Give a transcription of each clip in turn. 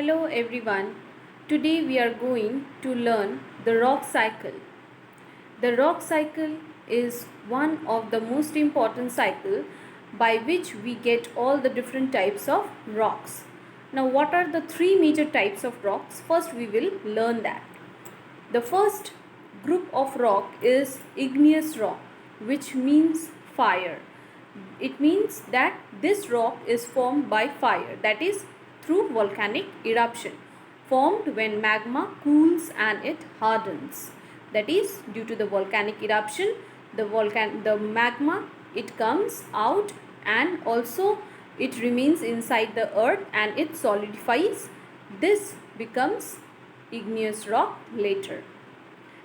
Hello everyone. Today we are going to learn the rock cycle. The rock cycle is one of the most important cycle by which we get all the different types of rocks. Now what are the three major types of rocks? First we will learn that. The first group of rock is igneous rock, which means fire. It means that this rock is formed by fire, that is through volcanic eruption, formed when magma cools and it hardens. That is due to the volcanic eruption, the magma, it comes out and also it remains inside the earth and it solidifies. This becomes igneous rock later.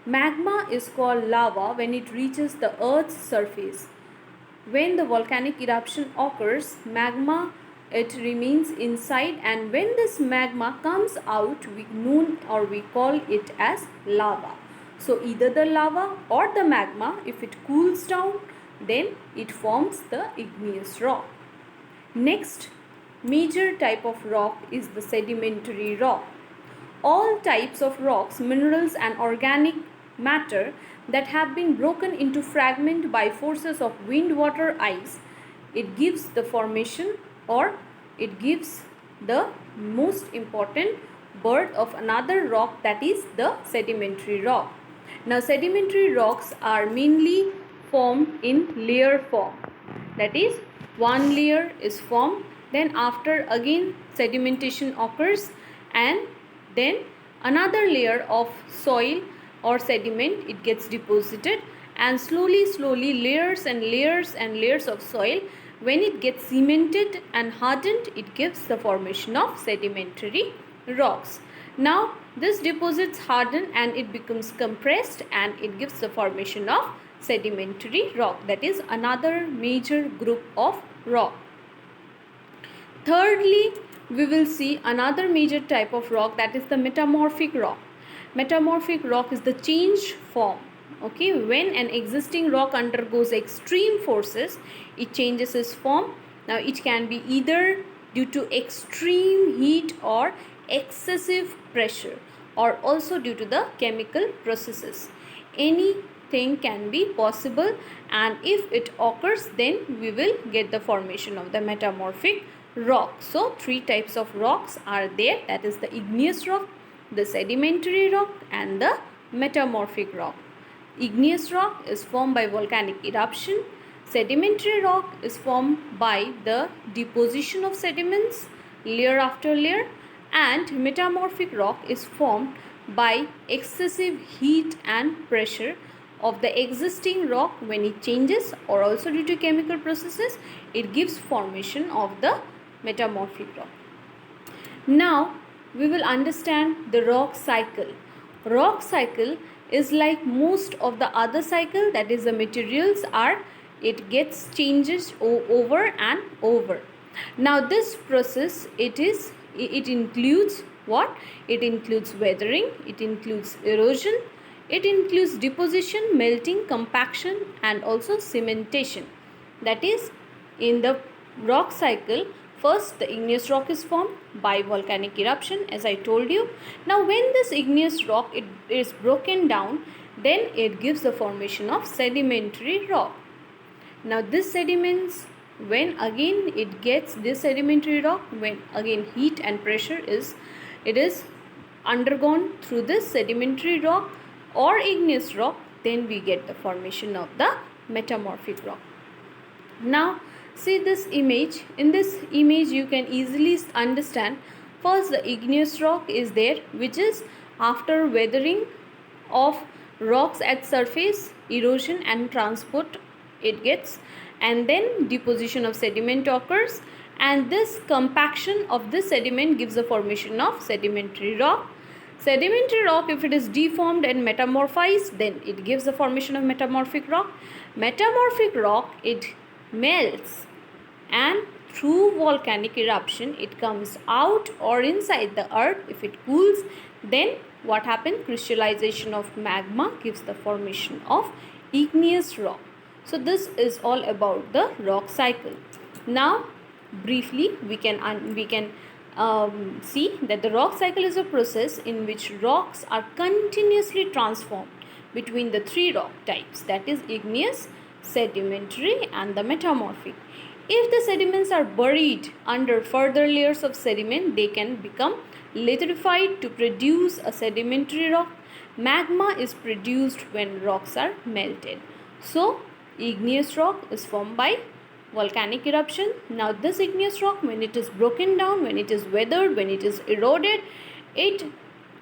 Magma is called lava when it reaches the earth's surface. When the volcanic eruption occurs, magma, it remains inside, and when this magma comes out, we call it as lava. So either the lava or the magma, if it cools down, then it forms the igneous rock. Next major type of rock is the sedimentary rock. All types of rocks, minerals and organic matter that have been broken into fragments by forces of wind, water, ice, it gives the formation, or it gives the most important birth of another rock, that is the sedimentary rock. Now sedimentary rocks are mainly formed in layer form, that is one layer is formed, then after again sedimentation occurs and then another layer of soil or sediment, it gets deposited, and slowly layers and layers of soil, when it gets cemented and hardened, it gives the formation of sedimentary rocks. Now this deposits harden and it becomes compressed and it gives the formation of sedimentary rock, that is another major group of rock. Thirdly, we will see another major type of rock, that is the metamorphic rock. Metamorphic rock is the changed form. Okay, when an existing rock undergoes extreme forces, it changes its form. Now it can be either due to extreme heat or excessive pressure, or also due to the chemical processes. Anything can be possible, and if it occurs, then we will get the formation of the metamorphic rock. So three types of rocks are there, that is the igneous rock, the sedimentary rock and the metamorphic rock. Igneous rock is formed by volcanic eruption. Sedimentary rock is formed by the deposition of sediments layer after layer, and metamorphic rock is formed by excessive heat and pressure of the existing rock. When it changes, or also due to chemical processes, it gives formation of the metamorphic rock. Now we will understand the rock cycle. Rock cycle is like most of the other cycle, that is the materials are, it gets changes over and over. Now this process, it includes what? It includes weathering, it includes erosion, it includes deposition, melting, compaction and also cementation. That is, in the rock cycle, first the igneous rock is formed by volcanic eruption, as I told you. Now when this igneous rock it is broken down, then it gives the formation of sedimentary rock. Now this sediments, when again it gets this sedimentary rock, when again heat and pressure is undergone through this sedimentary rock or igneous rock, then we get the formation of the metamorphic rock. Now see this image. In this image you can easily understand, first the igneous rock is there, which is after weathering of rocks at surface, erosion and transport it gets, and then deposition of sediment occurs, and this compaction of this sediment gives the formation of sedimentary rock. Sedimentary rock, if it is deformed and metamorphized, then it gives the formation of metamorphic rock. Metamorphic rock, it melts and through volcanic eruption it comes out or inside the earth. If it cools, then what happens? Crystallization of magma gives the formation of igneous rock. So this is all about the rock cycle. Now briefly we can see that the rock cycle is a process in which rocks are continuously transformed between the three rock types, that is igneous, sedimentary and the metamorphic. If the sediments are buried under further layers of sediment, they can become liquefied to produce a sedimentary rock. Magma is produced when rocks are melted. So, igneous rock is formed by volcanic eruption. Now this igneous rock, when it is broken down, when it is weathered, when it is eroded, it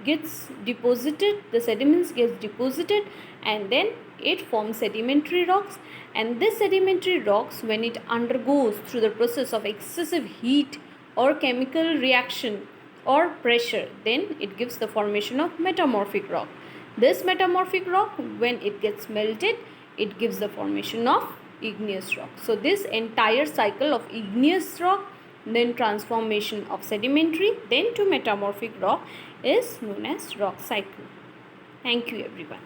gets deposited, the sediments gets deposited, and then it forms sedimentary rocks. And this sedimentary rocks, when it undergoes through the process of excessive heat or chemical reaction or pressure, then it gives the formation of metamorphic rock. This metamorphic rock, when it gets melted, it gives the formation of igneous rock. So this entire cycle of igneous rock, then transformation of sedimentary, then to metamorphic rock is known as rock cycle. Thank you everyone.